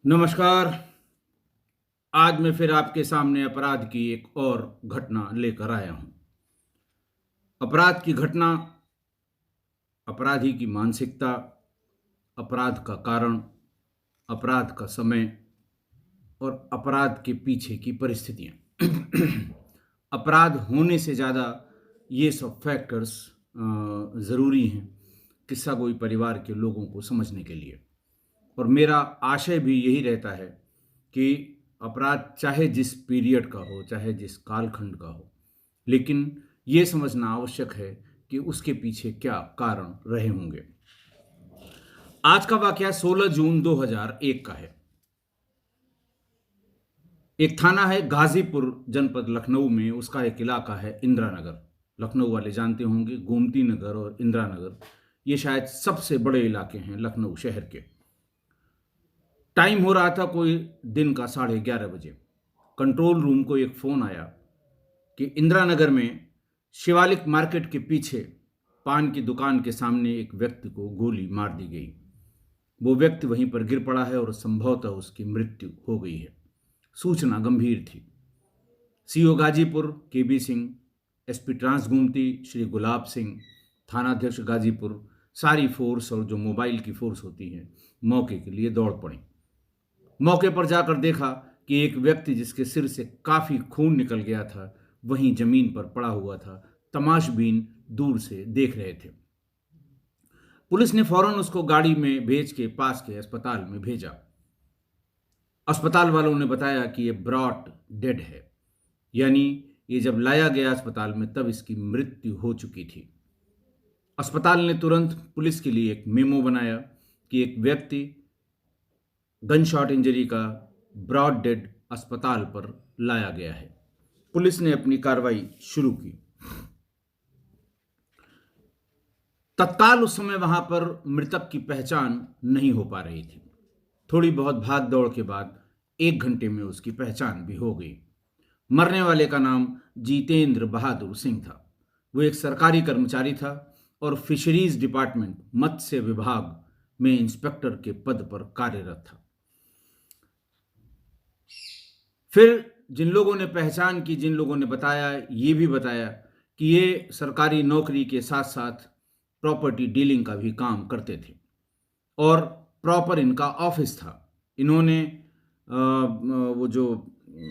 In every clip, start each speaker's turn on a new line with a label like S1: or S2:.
S1: नमस्कार। आज मैं फिर आपके सामने अपराध की एक और घटना लेकर आया हूं। अपराध की घटना, अपराधी की मानसिकता, अपराध का कारण, अपराध का समय और अपराध के पीछे की परिस्थितियां। अपराध होने से ज़्यादा ये सब फैक्टर्स ज़रूरी हैं किस्सा कोई परिवार के लोगों को समझने के लिए। और मेरा आशय भी यही रहता है कि अपराध चाहे जिस पीरियड का हो, चाहे जिस कालखंड का हो, लेकिन ये समझना आवश्यक है कि उसके पीछे क्या कारण रहे होंगे। आज का वाकया 16 जून 2001 का है। एक थाना है गाजीपुर जनपद लखनऊ में, उसका एक इलाका है इंदिरा नगर। लखनऊ वाले जानते होंगे, गोमती नगर और इंदिरा नगर ये शायद सबसे बड़े इलाके हैं लखनऊ शहर के। टाइम हो रहा था कोई दिन का 11:30 बजे। कंट्रोल रूम को एक फोन आया कि इंदिरा नगर में शिवालिक मार्केट के पीछे पान की दुकान के सामने एक व्यक्ति को गोली मार दी गई। वो व्यक्ति वहीं पर गिर पड़ा है और संभवतः उसकी मृत्यु हो गई है। सूचना गंभीर थी। सीओ गाजीपुर केबी सिंह, एसपी ट्रांस गोमती श्री गुलाब सिंह, थानाध्यक्ष गाजीपुर, सारी फोर्स और जो मोबाइल की फोर्स होती है मौके के लिए दौड़ पड़ी। मौके पर जाकर देखा कि एक व्यक्ति जिसके सिर से काफी खून निकल गया था वहीं जमीन पर पड़ा हुआ था। तमाशबीन दूर से देख रहे थे। पुलिस ने फौरन उसको गाड़ी में भेज के पास के अस्पताल में भेजा। अस्पताल वालों ने बताया कि ये ब्रॉट डेड है, यानी ये जब लाया गया अस्पताल में तब इसकी मृत्यु हो चुकी थी। अस्पताल ने तुरंत पुलिस के लिए एक मेमो बनाया कि एक व्यक्ति गन शॉट इंजरी का ब्रॉड डेड अस्पताल पर लाया गया है। पुलिस ने अपनी कार्रवाई शुरू की। तत्काल उस समय वहां पर मृतक की पहचान नहीं हो पा रही थी। थोड़ी बहुत भाग दौड़ के बाद 1 घंटे में उसकी पहचान भी हो गई। मरने वाले का नाम जितेंद्र बहादुर सिंह था। वो एक सरकारी कर्मचारी था और फिशरीज डिपार्टमेंट मत्स्य विभाग में इंस्पेक्टर के पद पर कार्यरत था। फिर जिन लोगों ने पहचान की, जिन लोगों ने बताया, ये भी बताया कि ये सरकारी नौकरी के साथ साथ प्रॉपर्टी डीलिंग का भी काम करते थे और प्रॉपर इनका ऑफिस था। इन्होंने वो जो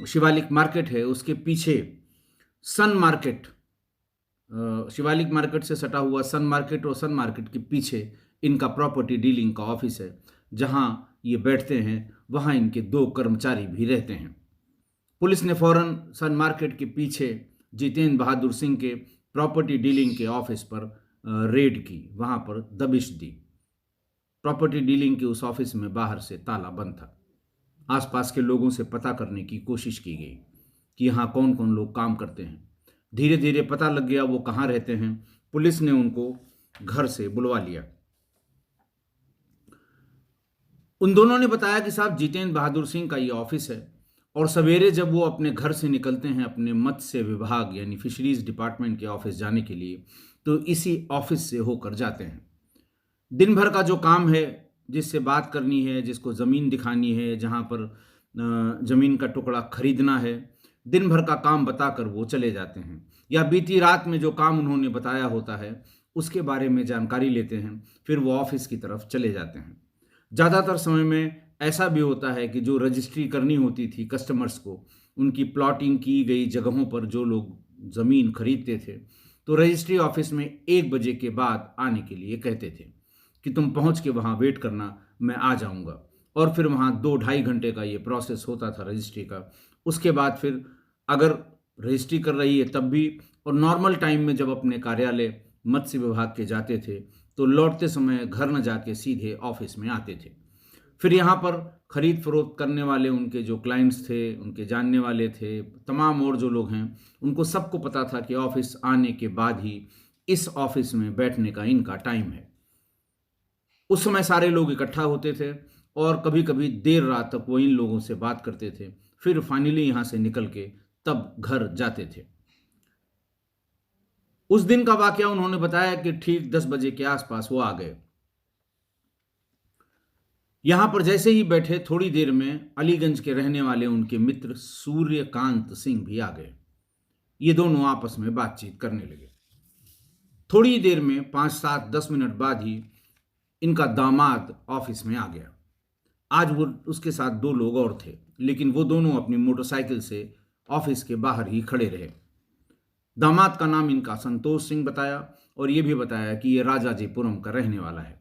S1: शिवालिक मार्केट है उसके पीछे सन मार्केट, शिवालिक मार्केट से सटा हुआ सन मार्केट और सन मार्केट के पीछे इनका प्रॉपर्टी डीलिंग का ऑफिस है। जहां ये बैठते हैं वहां इनके 2 कर्मचारी भी रहते हैं। पुलिस ने फौरन सन मार्केट के पीछे जितेंद्र बहादुर सिंह के प्रॉपर्टी डीलिंग के ऑफिस पर रेड की, वहां पर दबिश दी। प्रॉपर्टी डीलिंग के उस ऑफिस में बाहर से ताला बंद था। आसपास के लोगों से पता करने की कोशिश की गई कि यहाँ कौन कौन लोग काम करते हैं। धीरे धीरे पता लग गया वो कहाँ रहते हैं। पुलिस ने उनको घर से बुलवा लिया। उन दोनों ने बताया कि साहब जितेंद्र बहादुर सिंह का ये ऑफिस है और सवेरे जब वो अपने घर से निकलते हैं अपने मत्स्य विभाग यानी फिशरीज डिपार्टमेंट के ऑफिस जाने के लिए तो इसी ऑफिस से होकर जाते हैं। दिन भर का जो काम है, जिससे बात करनी है, जिसको ज़मीन दिखानी है, जहाँ पर ज़मीन का टुकड़ा खरीदना है, दिन भर का काम बताकर वो चले जाते हैं। या बीती रात में जो काम उन्होंने बताया होता है उसके बारे में जानकारी लेते हैं, फिर वो ऑफिस की तरफ चले जाते हैं। ज़्यादातर समय में ऐसा भी होता है कि जो रजिस्ट्री करनी होती थी कस्टमर्स को, उनकी प्लॉटिंग की गई जगहों पर जो लोग ज़मीन खरीदते थे, तो रजिस्ट्री ऑफिस में 1 बजे के बाद आने के लिए कहते थे कि तुम पहुंच के वहां वेट करना, मैं आ जाऊंगा। और फिर वहां 2-2.5 घंटे का ये प्रोसेस होता था रजिस्ट्री का। उसके बाद फिर अगर रजिस्ट्री कर रही है तब भी, और नॉर्मल टाइम में जब अपने कार्यालय मत्स्य विभाग के जाते थे तो लौटते समय घर न जाके सीधे ऑफिस में आते थे। फिर यहाँ पर खरीद फरोख्त करने वाले उनके जो क्लाइंट्स थे, उनके जानने वाले थे, तमाम और जो लोग हैं, उनको सबको पता था कि ऑफिस आने के बाद ही इस ऑफिस में बैठने का इनका टाइम है। उस समय सारे लोग इकट्ठा होते थे और कभी कभी देर रात तक वो इन लोगों से बात करते थे। फिर फाइनली यहाँ से निकल के तब घर जाते थे। उस दिन का वाकया उन्होंने बताया कि ठीक 10 बजे के आसपास वो आ गए। यहां पर जैसे ही बैठे थोड़ी देर में अलीगंज के रहने वाले उनके मित्र सूर्यकांत सिंह भी आ गए। ये दोनों आपस में बातचीत करने लगे। थोड़ी देर में 5, 7, 10 मिनट बाद ही इनका दामाद ऑफिस में आ गया। आज वो उसके साथ 2 लोग और थे, लेकिन वो दोनों अपनी मोटरसाइकिल से ऑफिस के बाहर ही खड़े रहे। दामाद का नाम इनका संतोष सिंह बताया और ये भी बताया कि ये राजाजीपुरम का रहने वाला है।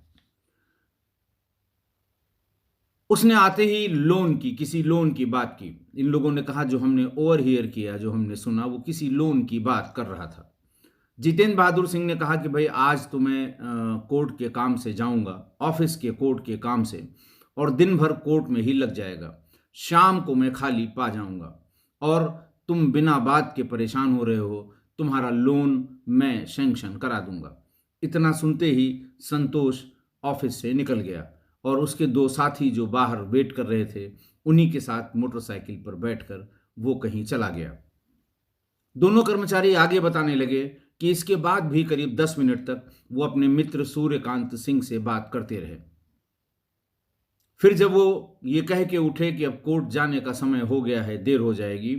S1: उसने आते ही किसी लोन की बात की। इन लोगों ने कहा जो हमने ओवर हियर किया, जो हमने सुना, वो किसी लोन की बात कर रहा था। जितेंद्र बहादुर सिंह ने कहा कि भाई आज तो मैं कोर्ट के काम से जाऊंगा, ऑफिस के कोर्ट के काम से, और दिन भर कोर्ट में ही लग जाएगा। शाम को मैं खाली पा जाऊंगा और तुम बिना बात के परेशान हो रहे हो, तुम्हारा लोन मैं सैंक्शन करा दूंगा। इतना सुनते ही संतोष ऑफिस से निकल गया और उसके 2 साथी जो बाहर वेट कर रहे थे, उन्हीं के साथ मोटरसाइकिल पर बैठकर वो कहीं चला गया। दोनों कर्मचारी आगे बताने लगे कि इसके बाद भी करीब 10 मिनट तक वो अपने मित्र सूर्यकांत सिंह से बात करते रहे। फिर जब वो ये कह के उठे कि अब कोर्ट जाने का समय हो गया है, देर हो जाएगी,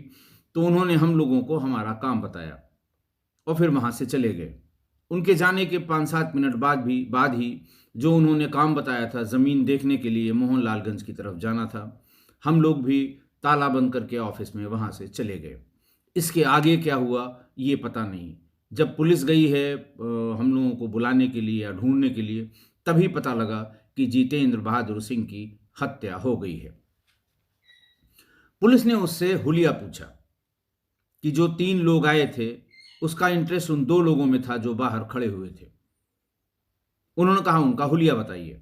S1: तो उन्होंने हम लोगों को हमारा काम बताया और फिर वहां से चले गए। उनके जाने के 5, 7 मिनट बाद ही जो उन्होंने काम बताया था, जमीन देखने के लिए मोहनलालगंज की तरफ जाना था, हम लोग भी ताला बंद करके ऑफिस में वहां से चले गए। इसके आगे क्या हुआ ये पता नहीं। जब पुलिस गई है हम लोगों को बुलाने के लिए या ढूंढने के लिए, तभी पता लगा कि जितेंद्र बहादुर सिंह की हत्या हो गई है। पुलिस ने उससे हुलिया पूछा कि जो 3 लोग आए थे, उसका इंटरेस्ट उन 2 लोगों में था जो बाहर खड़े हुए थे। उन्होंने कहा उनका हुलिया बताइए।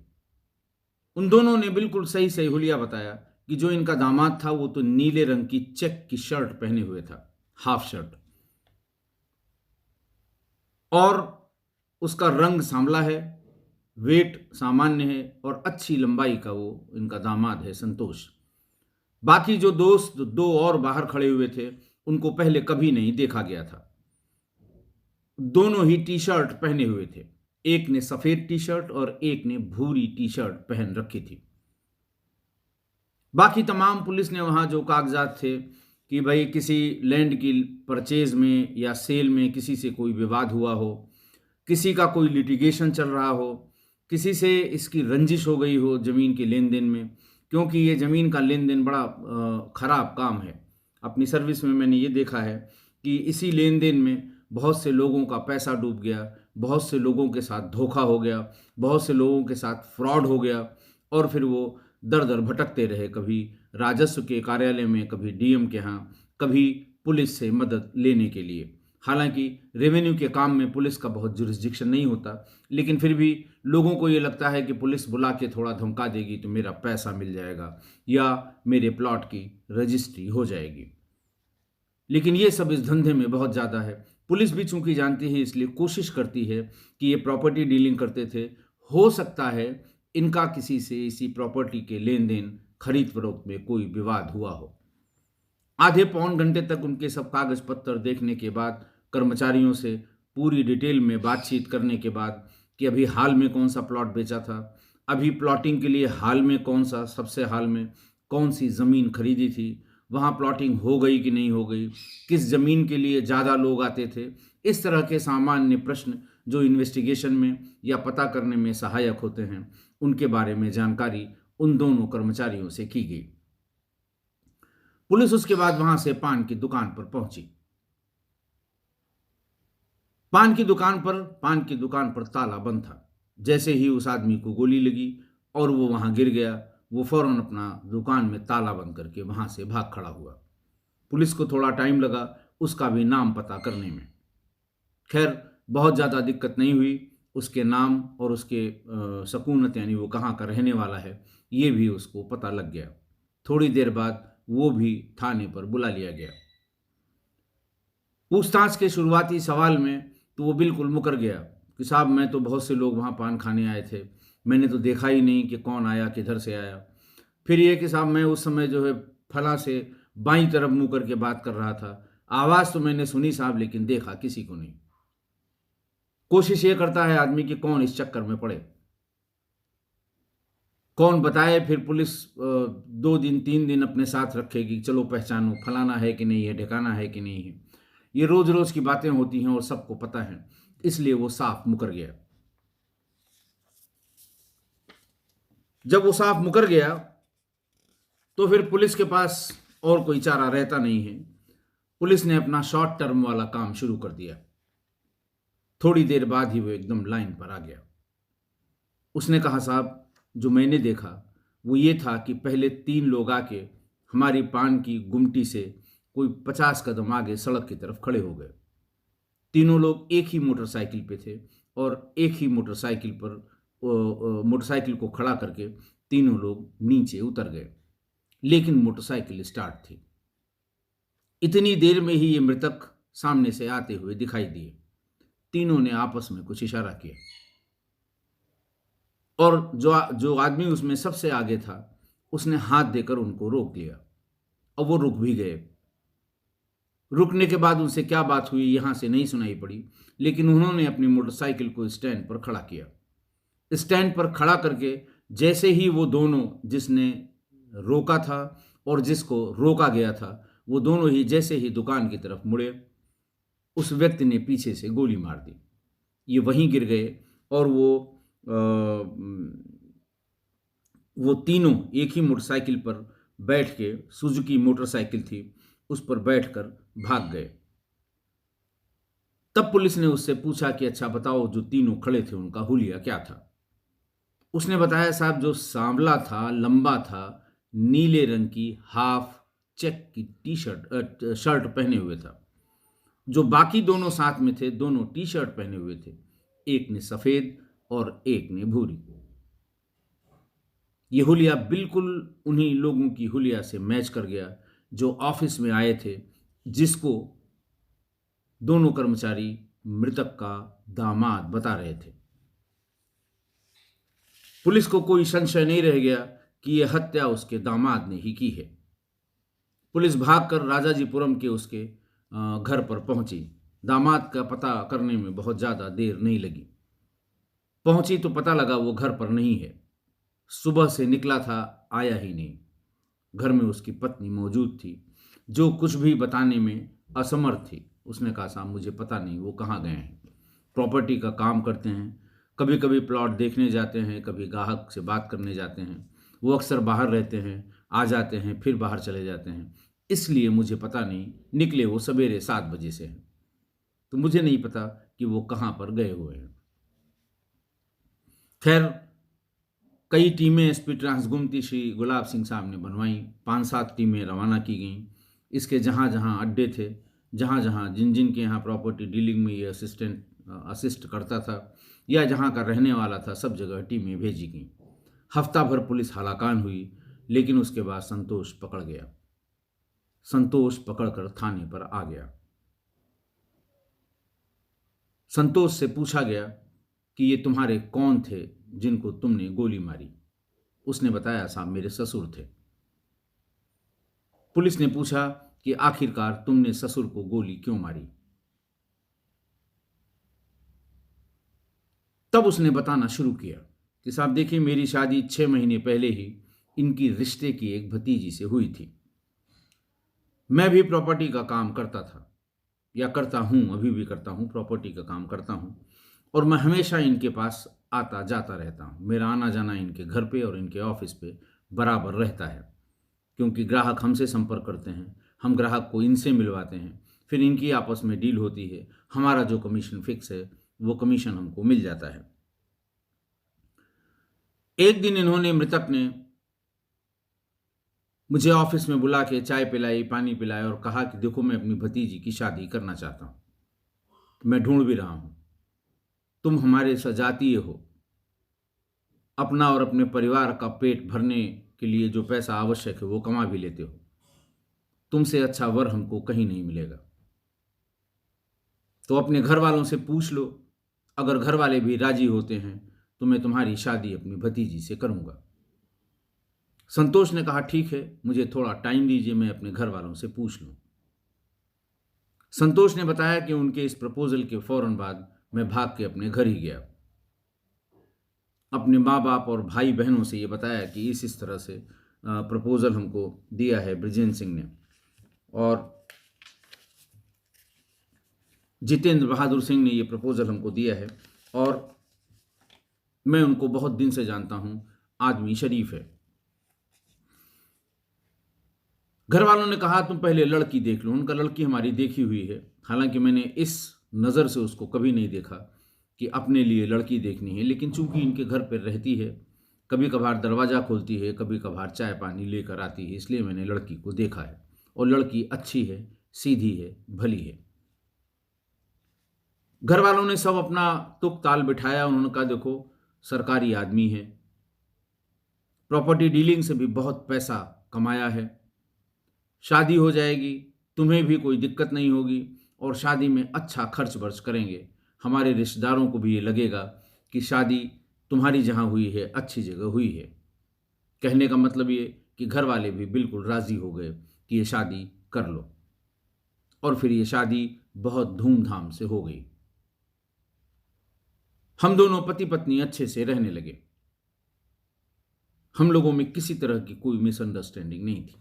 S1: उन दोनों ने बिल्कुल सही सही हुलिया बताया कि जो इनका दामाद था वो तो नीले रंग की चेक की शर्ट पहने हुए था, हाफ शर्ट, और उसका रंग सांवला है, वेट सामान्य है और अच्छी लंबाई का वो इनका दामाद है संतोष। बाकी जो दोस्त 2 और बाहर खड़े हुए थे, उनको पहले कभी नहीं देखा गया था। दोनों ही टी शर्ट पहने हुए थे। एक ने सफेद टी शर्ट और एक ने भूरी टी शर्ट पहन रखी थी। बाकी तमाम पुलिस ने वहां जो कागजात थे कि भाई किसी लैंड की परचेज में या सेल में किसी से कोई विवाद हुआ हो, किसी का कोई लिटिगेशन चल रहा हो, किसी से इसकी रंजिश हो गई हो जमीन के लेन देन में, क्योंकि ये जमीन का लेन देन बड़ा खराब काम है। अपनी सर्विस में मैंने ये देखा है कि इसी लेन देन में बहुत से लोगों का पैसा डूब गया, बहुत से लोगों के साथ धोखा हो गया, बहुत से लोगों के साथ फ्रॉड हो गया और फिर वो दर दर भटकते रहे, कभी राजस्व के कार्यालय में, कभी डीएम के यहाँ, कभी पुलिस से मदद लेने के लिए। हालांकि रेवेन्यू के काम में पुलिस का बहुत जुरिस्डिक्शन नहीं होता, लेकिन फिर भी लोगों को ये लगता है कि पुलिस बुला के थोड़ा धमका देगी तो मेरा पैसा मिल जाएगा या मेरे प्लॉट की रजिस्ट्री हो जाएगी। लेकिन ये सब इस धंधे में बहुत ज़्यादा है। पुलिस भी चूंकि जानती है, इसलिए कोशिश करती है कि ये प्रॉपर्टी डीलिंग करते थे, हो सकता है इनका किसी से इसी प्रॉपर्टी के लेन देन, खरीद फरोख्त में कोई विवाद हुआ हो। आधे पौन घंटे तक उनके सब कागज पत्तर देखने के बाद, कर्मचारियों से पूरी डिटेल में बातचीत करने के बाद कि अभी हाल में कौन सा प्लॉट बेचा था, अभी प्लॉटिंग के लिए हाल में सबसे हाल में कौन सी ज़मीन खरीदी थी, वहाँ प्लॉटिंग हो गई कि नहीं हो गई, किस ज़मीन के लिए ज़्यादा लोग आते थे, इस तरह के सामान्य प्रश्न जो इन्वेस्टिगेशन में या पता करने में सहायक होते हैं, उनके बारे में जानकारी उन दोनों कर्मचारियों से की गई। पुलिस उसके बाद वहां से पान की दुकान पर पहुंची। पान की दुकान पर ताला बंद था। जैसे ही उस आदमी को गोली लगी और वो वहां गिर गया, वो फौरन अपना दुकान में ताला बंद करके वहां से भाग खड़ा हुआ। पुलिस को थोड़ा टाइम लगा उसका भी नाम पता करने में। खैर बहुत ज़्यादा दिक्कत नहीं हुई। उसके नाम और उसके सकूनत, यानी वो कहाँ का रहने वाला है, ये भी उसको पता लग गया। थोड़ी देर बाद वो भी थाने पर बुला लिया गया। पूछताछ के शुरुआती सवाल में तो वो बिल्कुल मुकर गया कि साहब मैं तो, बहुत से लोग वहाँ पान खाने आए थे, मैंने तो देखा ही नहीं कि कौन आया, किधर से आया। फिर ये कि साहब मैं उस समय जो है फला से बाईं तरफ मुँह करके बात कर रहा था, आवाज़ तो मैंने सुनी साहब, लेकिन देखा किसी को नहीं। कोशिश ये करता है आदमी कि कौन इस चक्कर में पड़े। कौन बताए, फिर पुलिस 2 दिन 3 दिन अपने साथ रखेगी, चलो पहचानो फलाना है कि नहीं है, ठिकाना है कि नहीं है। ये रोज रोज की बातें होती हैं और सबको पता है, इसलिए वो साफ मुकर गया। जब वो साफ मुकर गया तो फिर पुलिस के पास और कोई चारा रहता नहीं है। पुलिस ने अपना शॉर्ट टर्म वाला काम शुरू कर दिया। थोड़ी देर बाद ही वो एकदम लाइन पर आ गया। उसने कहा, साहब जो मैंने देखा वो ये था कि पहले 3 लोग आके हमारी पान की गुमटी से कोई 50 कदम आगे सड़क की तरफ खड़े हो गए। तीनों लोग एक ही मोटरसाइकिल पे थे और एक ही मोटरसाइकिल पर मोटरसाइकिल को खड़ा करके तीनों लोग नीचे उतर गए, लेकिन मोटरसाइकिल स्टार्ट थी। इतनी देर में ही ये मृतक सामने से आते हुए दिखाई दिए। तीनों ने आपस में कुछ इशारा किया और जो आदमी उसमें सबसे आगे था उसने हाथ देकर उनको रोक लिया और वो रुक भी गए। रुकने के बाद उनसे क्या बात हुई यहां से नहीं सुनाई पड़ी, लेकिन उन्होंने अपनी मोटरसाइकिल को स्टैंड पर खड़ा किया। स्टैंड पर खड़ा करके जैसे ही वो दोनों, जिसने रोका था और जिसको रोका गया था, वो दोनों ही जैसे ही दुकान की तरफ मुड़े, उस व्यक्ति ने पीछे से गोली मार दी। ये वहीं गिर गए और वो तीनों एक ही मोटरसाइकिल पर बैठ के, सुजुकी मोटरसाइकिल थी, उस पर बैठकर भाग गए। तब पुलिस ने उससे पूछा कि अच्छा बताओ, जो तीनों खड़े थे उनका हुलिया क्या था। उसने बताया, साहब जो सांवला था, लंबा था, नीले रंग की हाफ चेक की शर्ट पहने हुए था। जो बाकी दोनों साथ में थे, दोनों टी शर्ट पहने हुए थे, एक ने सफेद और एक ने भूरी। ये हुलिया बिल्कुल उन्हीं लोगों की हुलिया से मैच कर गया जो ऑफिस में आए थे, जिसको दोनों कर्मचारी मृतक का दामाद बता रहे थे। पुलिस को कोई संशय नहीं रह गया कि यह हत्या उसके दामाद ने ही की है। पुलिस भागकर राजाजीपुरम के उसके घर पर पहुंची। दामाद का पता करने में बहुत ज़्यादा देर नहीं लगी। पहुंची तो पता लगा वो घर पर नहीं है। सुबह से निकला था, आया ही नहीं। घर में उसकी पत्नी मौजूद थी, जो कुछ भी बताने में असमर्थ थी। उसने कहा, साहब मुझे पता नहीं वो कहाँ गए हैं। प्रॉपर्टी का काम करते हैं, कभी कभी प्लॉट देखने जाते हैं, कभी ग्राहक से बात करने जाते हैं। वो अक्सर बाहर रहते हैं, आ जाते हैं फिर बाहर चले जाते हैं, इसलिए मुझे पता नहीं। निकले वो सवेरे 7 बजे से हैं, तो मुझे नहीं पता कि वो कहाँ पर गए हुए हैं। खैर, कई टीमें एसपी ट्रांसगुमती श्री गुलाब सिंह साहब ने बनवाई। 5-7 टीमें रवाना की गईं। इसके जहाँ जहाँ अड्डे थे, जहाँ जहाँ जिन जिन के यहाँ प्रॉपर्टी डीलिंग में ये असिस्ट करता था या जहाँ का रहने वाला था, सब जगह टीमें भेजी गईं। हफ्ता भर पुलिस हलाकान हुई, लेकिन उसके बाद संतोष पकड़ गया। संतोष पकड़कर थाने पर आ गया। संतोष से पूछा गया कि ये तुम्हारे कौन थे जिनको तुमने गोली मारी। उसने बताया, साहब मेरे ससुर थे। पुलिस ने पूछा कि आखिरकार तुमने ससुर को गोली क्यों मारी। तब उसने बताना शुरू किया कि साहब देखिए, मेरी शादी 6 महीने पहले ही इनकी रिश्ते की एक भतीजी से हुई थी। मैं भी प्रॉपर्टी का काम करता था, या करता हूं, अभी भी करता हूं, प्रॉपर्टी का काम करता हूं, और मैं हमेशा इनके पास आता जाता रहता हूं। मेरा आना जाना इनके घर पे और इनके ऑफिस पे बराबर रहता है, क्योंकि ग्राहक हमसे संपर्क करते हैं, हम ग्राहक को इनसे मिलवाते हैं, फिर इनकी आपस में डील होती है, हमारा जो कमीशन फिक्स है वो कमीशन हमको मिल जाता है। एक दिन इन्होंने, मृतक ने, मुझे ऑफिस में बुला के चाय पिलाई, पानी पिलाया और कहा कि देखो, मैं अपनी भतीजी की शादी करना चाहता हूँ, मैं ढूंढ भी रहा हूँ, तुम हमारे सजातीय हो, अपना और अपने परिवार का पेट भरने के लिए जो पैसा आवश्यक है वो कमा भी लेते हो, तुमसे अच्छा वर हमको कहीं नहीं मिलेगा, तो अपने घर वालों से पूछ लो, अगर घर वाले भी राजी होते हैं तो मैं तुम्हारी शादी अपनी भतीजी से करूंगा। संतोष ने कहा, ठीक है, मुझे थोड़ा टाइम दीजिए, मैं अपने घर वालों से पूछ लूं। संतोष ने बताया कि उनके इस प्रपोजल के फौरन बाद मैं भाग के अपने घर ही गया। अपने माँ बाप और भाई बहनों से ये बताया कि इस तरह से प्रपोज़ल हमको दिया है ब्रिजेंद्र सिंह ने। और जितेंद्र बहादुर सिंह ने ये प्रपोज़ल हमको दिया है, और मैं उनको बहुत दिन से जानता हूँ, आदमी शरीफ है। घर वालों ने कहा तुम पहले लड़की देख लो। उनका लड़की हमारी देखी हुई है, हालांकि मैंने इस नज़र से उसको कभी नहीं देखा कि अपने लिए लड़की देखनी है, लेकिन चूंकि इनके घर पर रहती है, कभी कभार दरवाज़ा खोलती है, कभी कभार चाय पानी लेकर आती है, इसलिए मैंने लड़की को देखा है। और लड़की अच्छी है, सीधी है, भली है। घर वालों ने सब अपना तुक ताल बिठाया। उन्होंने कहा देखो, सरकारी आदमी है, प्रॉपर्टी डीलिंग से भी बहुत पैसा कमाया है, शादी हो जाएगी, तुम्हें भी कोई दिक्कत नहीं होगी, और शादी में अच्छा खर्च वर्च करेंगे। हमारे रिश्तेदारों को भी ये लगेगा कि शादी तुम्हारी जहाँ हुई है अच्छी जगह हुई है। कहने का मतलब ये कि घर वाले भी बिल्कुल राज़ी हो गए कि ये शादी कर लो, और फिर ये शादी बहुत धूमधाम से हो गई। हम दोनों पति पत्नी अच्छे से रहने लगे। हम लोगों में किसी तरह की कोई मिसअंडरस्टैंडिंग नहीं थी।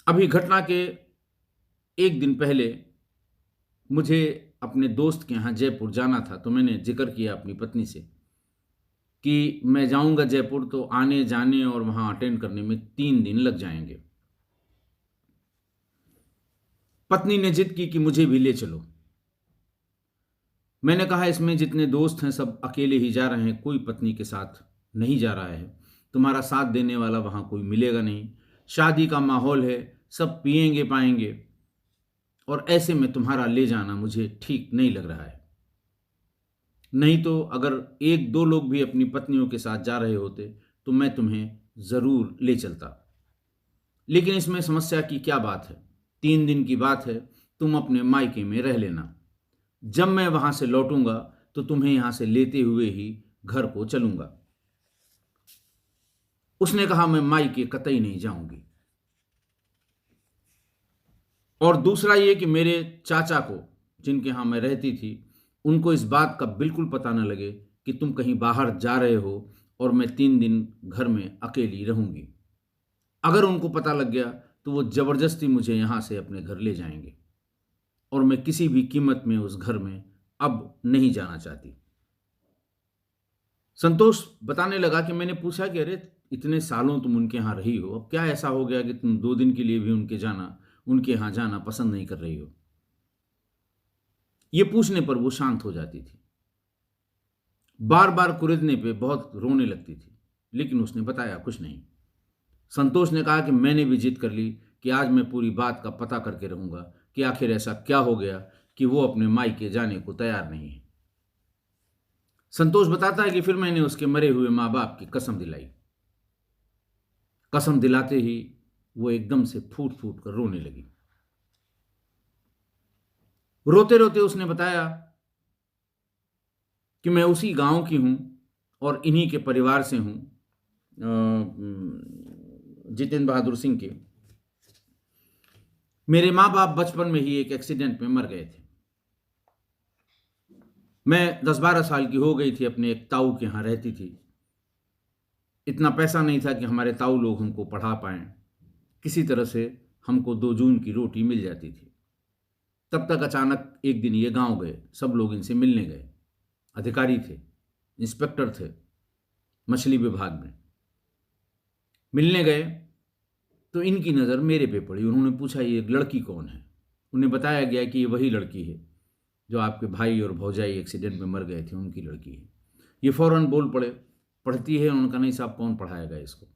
S1: अभी घटना के एक दिन पहले मुझे अपने दोस्त के यहाँ जयपुर जाना था, तो मैंने जिक्र किया अपनी पत्नी से कि मैं जाऊंगा जयपुर, तो आने जाने और वहाँ अटेंड करने में 3 दिन लग जाएंगे। पत्नी ने जिद की कि मुझे भी ले चलो। मैंने कहा इसमें जितने दोस्त हैं सब अकेले ही जा रहे हैं, कोई पत्नी के साथ नहीं जा रहा है। तुम्हारा साथ देने वाला वहाँ कोई मिलेगा नहीं। शादी का माहौल है, सब पिएंगे पाएंगे, और ऐसे में तुम्हारा ले जाना मुझे ठीक नहीं लग रहा है। नहीं तो अगर 1-2 लोग भी अपनी पत्नियों के साथ जा रहे होते तो मैं तुम्हें ज़रूर ले चलता। लेकिन इसमें समस्या की क्या बात है? 3 दिन की बात है, तुम अपने मायके में रह लेना। जब मैं वहां से लौटूंगा तो तुम्हें यहां से लेते हुए ही घर को चलूंगा। उसने कहा मैं मायके कतई नहीं जाऊंगी। और दूसरा ये कि मेरे चाचा को, जिनके यहाँ मैं रहती थी, उनको इस बात का बिल्कुल पता न लगे कि तुम कहीं बाहर जा रहे हो और मैं 3 दिन घर में अकेली रहूंगी। अगर उनको पता लग गया तो वो ज़बरदस्ती मुझे यहाँ से अपने घर ले जाएंगे, और मैं किसी भी कीमत में उस घर में अब नहीं जाना चाहती। संतोष बताने लगा कि मैंने पूछा कि अरे इतने सालों तुम उनके यहाँ रही हो, अब क्या ऐसा हो गया कि तुम 2 दिन के लिए भी उनके यहाँ जाना पसंद नहीं कर रही हो? ये पूछने पर वो शांत हो जाती थी, बार बार कुरेदने पे बहुत रोने लगती थी, लेकिन उसने बताया कुछ नहीं। संतोष ने कहा कि मैंने भी जिद कर ली कि आज मैं पूरी बात का पता करके रहूंगा कि आखिर ऐसा क्या हो गया कि वो अपने मायके जाने को तैयार नहीं है। संतोष बताता है कि फिर मैंने उसके मरे हुए माँ बाप की कसम दिलाई। कसम दिलाते ही वो एकदम से फूट फूट कर रोने लगी। रोते रोते उसने बताया कि मैं उसी गांव की हूं और इन्हीं के परिवार से हूं, जितेंद्र बहादुर सिंह के। मेरे माँ बाप बचपन में ही एक एक्सीडेंट में मर गए थे। मैं 10-12 साल की हो गई थी, अपने एक ताऊ के यहाँ रहती थी। इतना पैसा नहीं था कि हमारे ताऊ लोग हमको पढ़ा पाएं। किसी तरह से हमको 2 जून की रोटी मिल जाती थी। तब तक अचानक एक दिन ये गांव गए, सब लोग इनसे मिलने गए। अधिकारी थे, इंस्पेक्टर थे मछली विभाग में। मिलने गए तो इनकी नज़र मेरे पे पड़ी। उन्होंने पूछा ये एक लड़की कौन है? उन्हें बताया गया कि ये वही लड़की है जो आपके भाई और भौजाई एक्सीडेंट में मर गए थे, उनकी लड़की है। ये फौरन बोल पड़े, पढ़ती है? उनका नहीं साहब, कौन पढ़ाएगा इसको।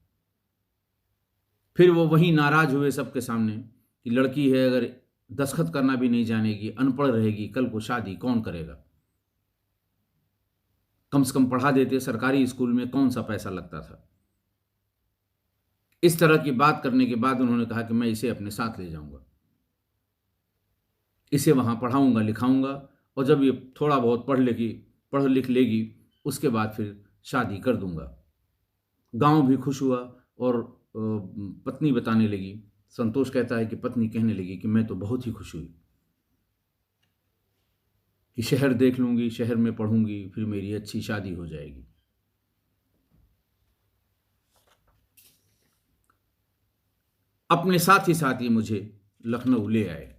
S1: फिर वो वहीं नाराज हुए सबके सामने कि लड़की है, अगर दस्तखत करना भी नहीं जानेगी, अनपढ़ रहेगी, कल को शादी कौन करेगा? कम से कम पढ़ा देते, सरकारी स्कूल में कौन सा पैसा लगता था। इस तरह की बात करने के बाद उन्होंने कहा कि मैं इसे अपने साथ ले जाऊंगा, इसे वहां पढ़ाऊंगा लिखाऊंगा, और जब ये थोड़ा बहुत पढ़ लिख लेगी, उसके बाद फिर शादी कर दूंगा। गांव भी खुश हुआ, और पत्नी बताने लगी, संतोष कहता है कि पत्नी कहने लगी कि मैं तो बहुत ही खुश हुई। कि शहर देख लूँगी, शहर में पढ़ूँगी, फिर मेरी अच्छी शादी हो जाएगी। अपने साथ ही साथ ये मुझे लखनऊ ले आए।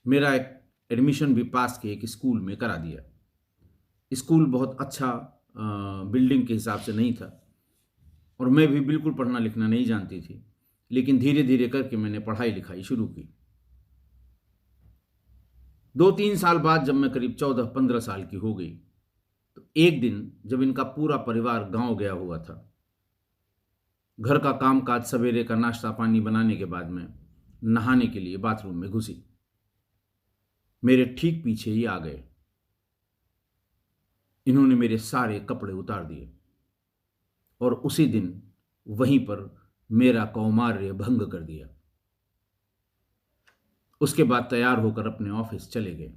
S1: मेरा एक एडमिशन भी पास के एक स्कूल में करा दिया। स्कूल बहुत अच्छा बिल्डिंग के हिसाब से नहीं था और मैं भी बिल्कुल पढ़ना लिखना नहीं जानती थी, लेकिन धीरे धीरे करके मैंने पढ़ाई लिखाई शुरू की। 2-3 साल बाद जब मैं करीब 14-15 साल की हो गई, तो एक दिन जब इनका पूरा परिवार गांव गया हुआ था, घर का कामकाज सवेरे का नाश्ता पानी बनाने के बाद में नहाने के लिए बाथरूम में घुसी। मेरे ठीक पीछे ही आ गए। इन्होंने मेरे सारे कपड़े उतार दिए और उसी दिन वहीं पर मेरा कौमार्य भंग कर दिया। उसके बाद तैयार होकर अपने ऑफिस चले गए।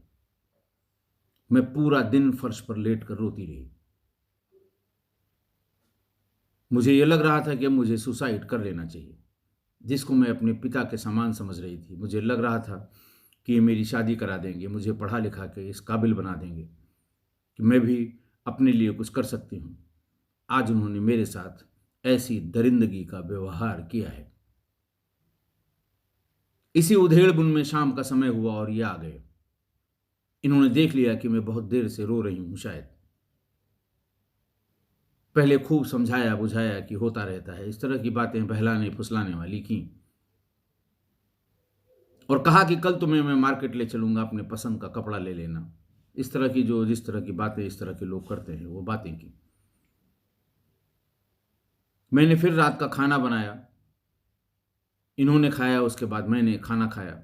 S1: मैं पूरा दिन फर्श पर लेटकर रोती रही। मुझे यह लग रहा था कि अब मुझे सुसाइड कर लेना चाहिए, जिसको मैं अपने पिता के समान समझ रही थी। मुझे लग रहा था कि ये मेरी शादी करा देंगे, मुझे पढ़ा लिखा के इस काबिल बना देंगे कि मैं भी अपने लिए कुछ कर सकती हूँ। आज उन्होंने मेरे साथ ऐसी दरिंदगी का व्यवहार किया है। इसी उधेड़ बुन में शाम का समय हुआ और ये आ गए। इन्होंने देख लिया कि मैं बहुत देर से रो रही हूँ शायद। पहले खूब समझाया बुझाया कि होता रहता है, इस तरह की बातें बहलाने फुसलाने वाली की, और कहा कि कल तुम्हें मैं मार्केट ले चलूंगा, अपने पसंद का कपड़ा ले लेना। इस तरह की जो जिस तरह की बातें इस तरह के लोग करते हैं वो बातें की। मैंने फिर रात का खाना बनाया, इन्होंने खाया, उसके बाद मैंने खाना खाया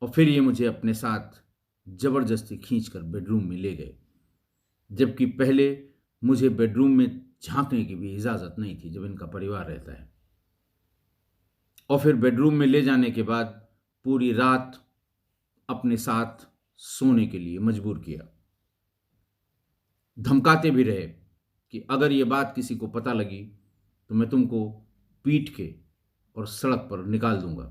S1: और फिर ये मुझे अपने साथ जबरदस्ती खींचकर बेडरूम में ले गए, जबकि पहले मुझे बेडरूम में झांकने की भी इजाज़त नहीं थी जब इनका परिवार रहता है। और फिर बेडरूम में ले जाने के बाद पूरी रात अपने साथ सोने के लिए मजबूर किया। धमकाते भी रहे कि अगर ये बात किसी को पता लगी तो मैं तुमको पीट के और सड़क पर निकाल दूंगा,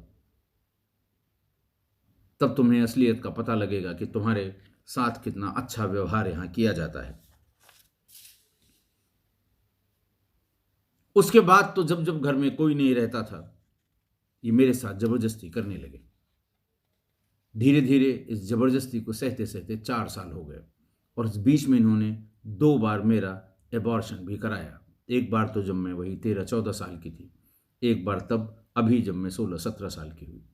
S1: तब तुम्हें असलियत का पता लगेगा कि तुम्हारे साथ कितना अच्छा व्यवहार यहां किया जाता है। उसके बाद तो जब जब घर में कोई नहीं रहता था, ये मेरे साथ जबरदस्ती करने लगे। धीरे धीरे इस जबरदस्ती को सहते सहते 4 साल हो गए और इस बीच में इन्होंने 2 बार मेरा एबॉर्शन भी कराया। एक बार तो जब मैं वही 13-14 साल की थी, एक बार तब अभी जब मैं 16-17 साल की हुई।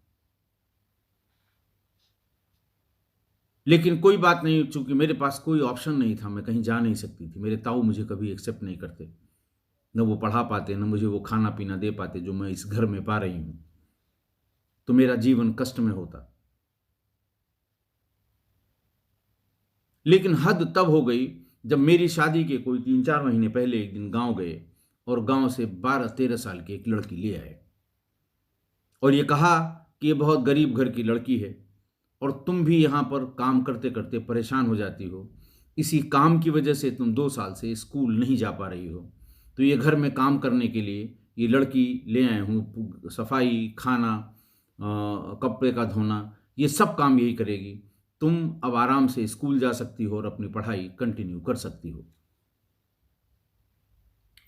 S1: लेकिन कोई बात नहीं, चूंकि मेरे पास कोई ऑप्शन नहीं था, मैं कहीं जा नहीं सकती थी। मेरे ताऊ मुझे कभी एक्सेप्ट नहीं करते, न वो पढ़ा पाते, न मुझे वो खाना पीना दे पाते जो मैं इस घर में पा रही हूँ। तो मेरा जीवन कष्ट में होता। लेकिन हद तब हो गई जब मेरी शादी के कोई 3-4 महीने पहले एक दिन गांव गए और गांव से 12-13 साल की एक लड़की ले आए और ये कहा कि ये बहुत गरीब घर की लड़की है और तुम भी यहाँ पर काम करते करते परेशान हो जाती हो, इसी काम की वजह से तुम 2 साल से स्कूल नहीं जा पा रही हो, तो ये घर में काम करने के लिए ये लड़की ले आए हूँ। सफाई, खाना, कपड़े का धोना, ये सब काम यही करेगी। तुम अब आराम से स्कूल जा सकती हो और अपनी पढ़ाई कंटिन्यू कर सकती हो।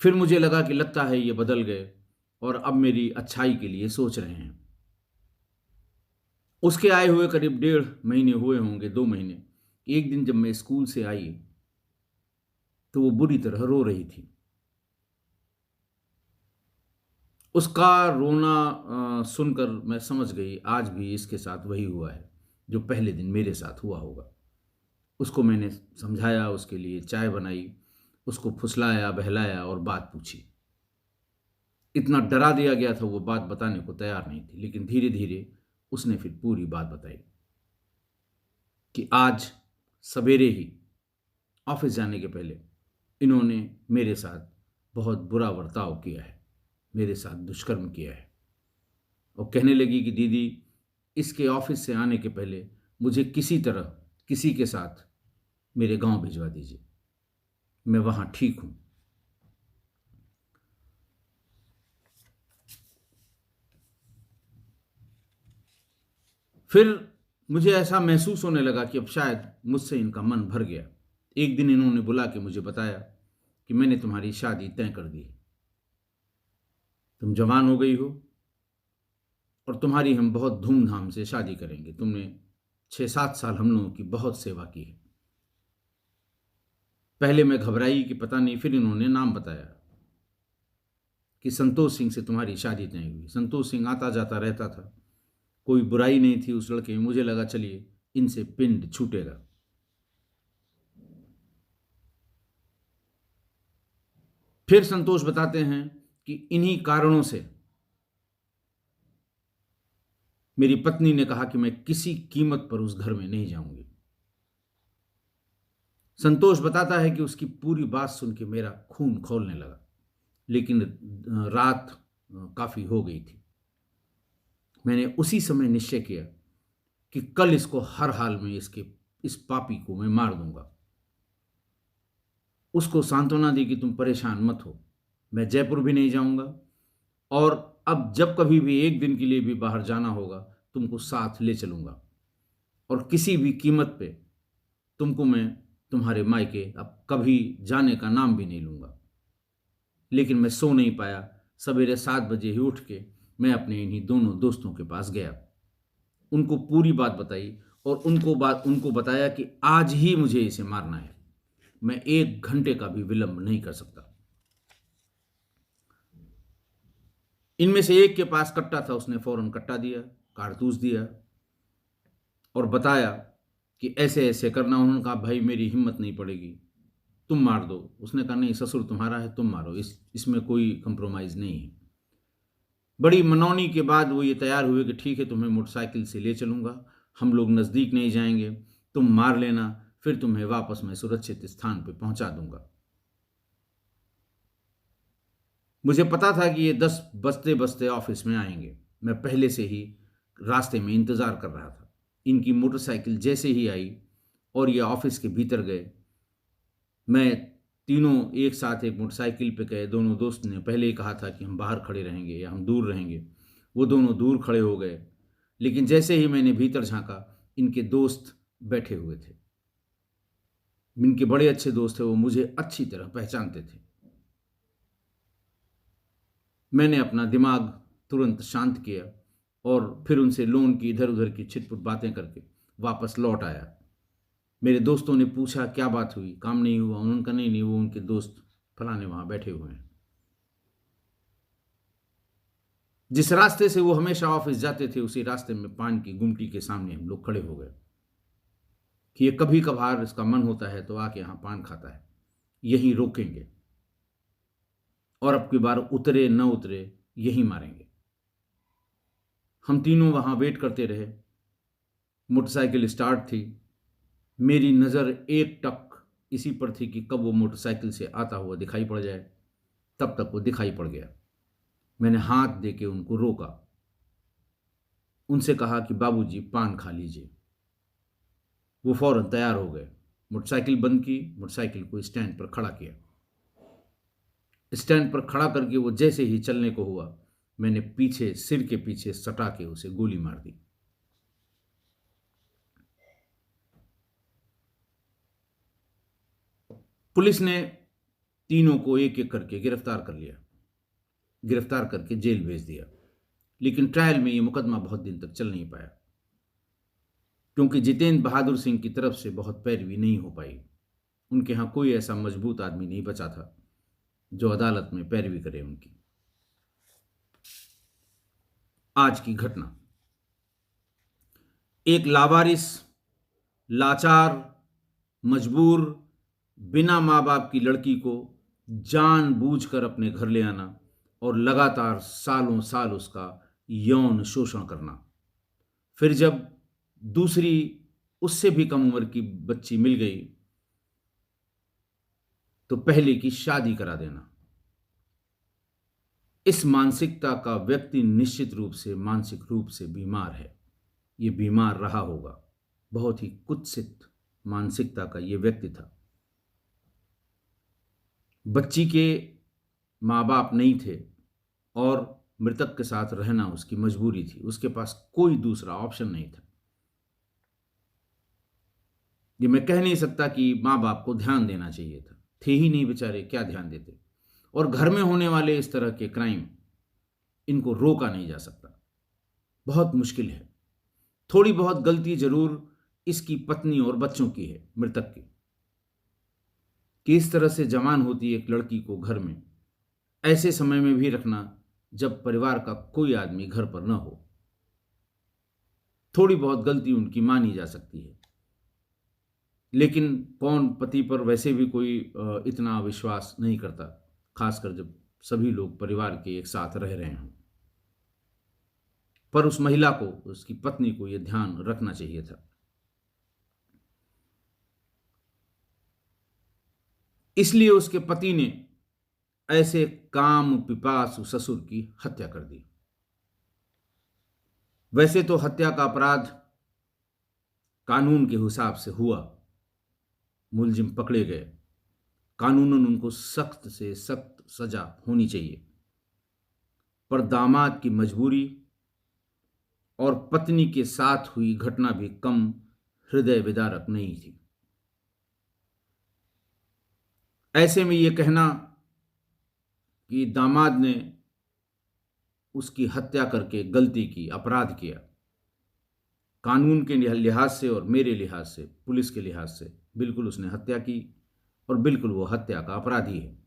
S1: फिर मुझे लगा कि लगता है ये बदल गए और अब मेरी अच्छाई के लिए सोच रहे हैं। उसके आए हुए करीब 1.5 महीने हुए होंगे, 2 महीने। एक दिन जब मैं स्कूल से आई तो वो बुरी तरह रो रही थी। उसका रोना सुनकर मैं समझ गई आज भी इसके साथ वही हुआ है जो पहले दिन मेरे साथ हुआ होगा। उसको मैंने समझाया, उसके लिए चाय बनाई, उसको फुसलाया बहलाया और बात पूछी। इतना डरा दिया गया था, वो बात बताने को तैयार नहीं थी, लेकिन धीरे धीरे उसने फिर पूरी बात बताई कि आज सवेरे ही ऑफिस जाने के पहले इन्होंने मेरे साथ बहुत बुरा बर्ताव किया है, मेरे साथ दुष्कर्म किया है। और कहने लगी कि दीदी, इसके ऑफिस से आने के पहले मुझे किसी तरह किसी के साथ मेरे गांव भिजवा दीजिए, मैं वहां ठीक हूं। फिर मुझे ऐसा महसूस होने लगा कि अब शायद मुझसे इनका मन भर गया। एक दिन इन्होंने बुला के मुझे बताया कि मैंने तुम्हारी शादी तय कर दी है। तुम जवान हो गई हो और तुम्हारी हम बहुत धूमधाम से शादी करेंगे। तुमने 6-7 साल हम लोगों की बहुत सेवा की है। पहले मैं घबराई कि पता नहीं, फिर इन्होंने नाम बताया कि संतोष सिंह से तुम्हारी शादी तय हुई। संतोष सिंह आता जाता रहता था, कोई बुराई नहीं थी उस लड़के में। मुझे लगा चलिए इनसे पिंड छूटेगा। फिर संतोष बताते हैं कि इन्हीं कारणों से मेरी पत्नी ने कहा कि मैं किसी कीमत पर उस घर में नहीं जाऊंगी। संतोष बताता है कि उसकी पूरी बात सुन के मेरा खून खौलने लगा, लेकिन रात काफी हो गई थी। मैंने उसी समय निश्चय किया कि कल इसको हर हाल में इस पापी को मैं मार दूंगा। उसको सांत्वना दी कि तुम परेशान मत हो, मैं जयपुर भी नहीं जाऊंगा और अब जब कभी भी एक दिन के लिए भी बाहर जाना होगा तुमको साथ ले चलूंगा और किसी भी कीमत पे तुमको मैं तुम्हारे मायके अब कभी जाने का नाम भी नहीं लूंगा। लेकिन मैं सो नहीं पाया। सवेरे 7 बजे ही उठ के मैं अपने इन्हीं दोनों दोस्तों के पास गया, उनको पूरी बात बताई और उनको बताया कि आज ही मुझे इसे मारना है, मैं 1 घंटे का भी विलंब नहीं कर सकता। इनमें से एक के पास कट्टा था, उसने फौरन कट्टा दिया, कारतूस दिया और बताया कि ऐसे ऐसे करना। उन्होंने कहा भाई मेरी हिम्मत नहीं पड़ेगी, तुम मार दो। उसने कहा नहीं, ससुर तुम्हारा है, तुम मारो, इसमें कोई कंप्रोमाइज़ नहीं है। बड़ी मनौनी के बाद वो ये तैयार हुए कि ठीक है तुम्हें मोटरसाइकिल से ले चलूँगा, हम लोग नज़दीक नहीं जाएंगे, तुम मार लेना, फिर तुम्हें वापस मैं सुरक्षित स्थान पर पहुंचा दूंगा। मुझे पता था कि ये 10 बजते बजते ऑफिस में आएंगे। मैं पहले से ही रास्ते में इंतज़ार कर रहा था। इनकी मोटरसाइकिल जैसे ही आई और ये ऑफिस के भीतर गए, मैं तीनों एक साथ एक मोटरसाइकिल पे गए। दोनों दोस्त ने पहले ही कहा था कि हम बाहर खड़े रहेंगे या हम दूर रहेंगे। वो दोनों दूर खड़े हो गए, लेकिन जैसे ही मैंने भीतर झांका, इनके दोस्त बैठे हुए थे। इनके बड़े अच्छे दोस्त थे, वो मुझे अच्छी तरह पहचानते थे। मैंने अपना दिमाग तुरंत शांत किया और फिर उनसे लोन की इधर उधर की छिटपुट बातें करके वापस लौट आया। मेरे दोस्तों ने पूछा क्या बात हुई, काम नहीं हुआ? उन्होंने कहा नहीं, वो उनके दोस्त फलाने वहाँ बैठे हुए हैं। जिस रास्ते से वो हमेशा ऑफिस जाते थे उसी रास्ते में पान की गुमटी के सामने हम लोग खड़े हो गए कि ये कभी कभार इसका मन होता है तो आके यहाँ पान खाता है, यहीं रोकेंगे और अब की बार उतरे न उतरे यहीं मारेंगे। हम तीनों वहाँ वेट करते रहे। मोटरसाइकिल स्टार्ट थी। मेरी नज़र एक टक इसी पर थी कि कब वो मोटरसाइकिल से आता हुआ दिखाई पड़ जाए। तब तक वो दिखाई पड़ गया। मैंने हाथ दे के उनको रोका, उनसे कहा कि बाबूजी पान खा लीजिए। वो फौरन तैयार हो गए। मोटरसाइकिल बंद की, मोटरसाइकिल को स्टैंड पर खड़ा किया। स्टैंड पर खड़ा करके वो जैसे ही चलने को हुआ, मैंने पीछे सिर के पीछे सटा के उसे गोली मार दी। पुलिस ने तीनों को एक एक करके गिरफ्तार कर लिया, गिरफ्तार करके जेल भेज दिया। लेकिन ट्रायल में ये मुकदमा बहुत दिन तक चल नहीं पाया, क्योंकि जितेंद्र बहादुर सिंह की तरफ से बहुत पैरवी नहीं हो पाई। उनके यहाँ कोई ऐसा मजबूत आदमी नहीं बचा था जो अदालत में पैरवी करे उनकी। आज की घटना, एक लावारिस, लाचार, मजबूर, बिना माँ बाप की लड़की को जानबूझकर अपने घर ले आना और लगातार सालों साल उसका यौन शोषण करना। फिर जब दूसरी उससे भी कम उम्र की बच्ची मिल गई तो पहले की शादी करा देना। इस मानसिकता का व्यक्ति निश्चित रूप से मानसिक रूप से बीमार है। ये बीमार रहा होगा। बहुत ही कुत्सित मानसिकता का ये व्यक्ति था। बच्ची के माँ बाप नहीं थे और मृतक के साथ रहना उसकी मजबूरी थी। उसके पास कोई दूसरा ऑप्शन नहीं था। ये मैं कह नहीं सकता कि माँ बाप को ध्यान देना चाहिए था, थे ही नहीं बेचारे, क्या ध्यान देते। और घर में होने वाले इस तरह के क्राइम, इनको रोका नहीं जा सकता, बहुत मुश्किल है। थोड़ी बहुत गलती जरूर इसकी पत्नी और बच्चों की है, मृतक की, कि इस तरह से जवान होती एक लड़की को घर में ऐसे समय में भी रखना जब परिवार का कोई आदमी घर पर न हो। थोड़ी बहुत गलती उनकी मानी जा सकती है, लेकिन कौन पति पर वैसे भी कोई इतना विश्वास नहीं करता, खासकर जब सभी लोग परिवार के एक साथ रह रहे हों। पर उस महिला को, उसकी पत्नी को यह ध्यान रखना चाहिए था। इसलिए उसके पति ने ऐसे काम पिपासु ससुर की हत्या कर दी। वैसे तो हत्या का अपराध कानून के हिसाब से हुआ, मुलजिम पकड़े गए, कानूनन उनको सख्त से सख्त सजा होनी चाहिए। पर दामाद की मजबूरी और पत्नी के साथ हुई घटना भी कम हृदय विदारक नहीं थी। ऐसे में यह कहना कि दामाद ने उसकी हत्या करके गलती की, अपराध किया, कानून के लिहाज से और मेरे लिहाज से, पुलिस के लिहाज से, बिल्कुल उसने हत्या की और बिल्कुल वो हत्या का अपराधी है।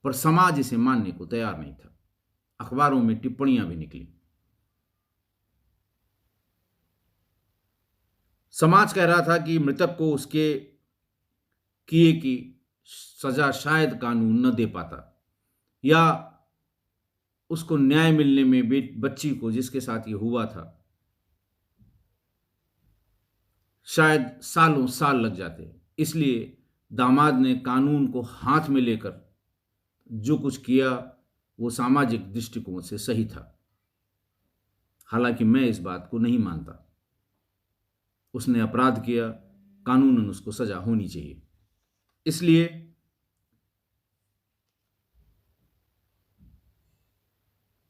S1: पर समाज इसे मानने को तैयार नहीं था। अखबारों में टिप्पणियां भी निकली। समाज कह रहा था कि मृतक को उसके किए की सजा शायद कानून न दे पाता, या उसको न्याय मिलने में बच्ची को जिसके साथ ये हुआ था शायद सालों साल लग जाते। इसलिए दामाद ने कानून को हाथ में लेकर जो कुछ किया वो सामाजिक दृष्टिकोण से सही था। हालांकि मैं इस बात को नहीं मानता। उसने अपराध किया, कानूनन उसको सजा होनी चाहिए। इसलिए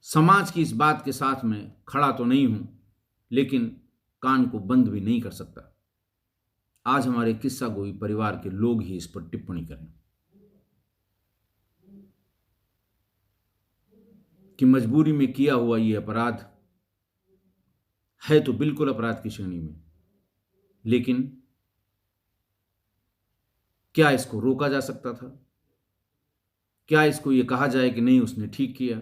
S1: समाज की इस बात के साथ मैं खड़ा तो नहीं हूं, लेकिन कान को बंद भी नहीं कर सकता। आज हमारे किस्सा गोई परिवार के लोग ही इस पर टिप्पणी करें कि मजबूरी में किया हुआ यह अपराध है तो बिल्कुल अपराध की श्रेणी में, लेकिन क्या इसको रोका जा सकता था? क्या इसको यह कहा जाए कि नहीं उसने ठीक किया?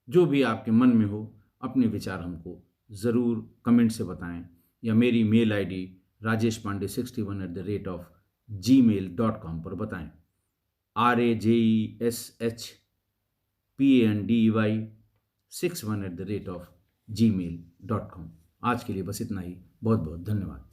S1: जो भी आपके मन में हो, अपने विचार हमको ज़रूर कमेंट से बताएं, या मेरी मेल आईडी rajeshpande61@gmail.com पर बताएं। RAJESHPANDEY61@gmail.com। आज के लिए बस इतना ही। बहुत बहुत धन्यवाद।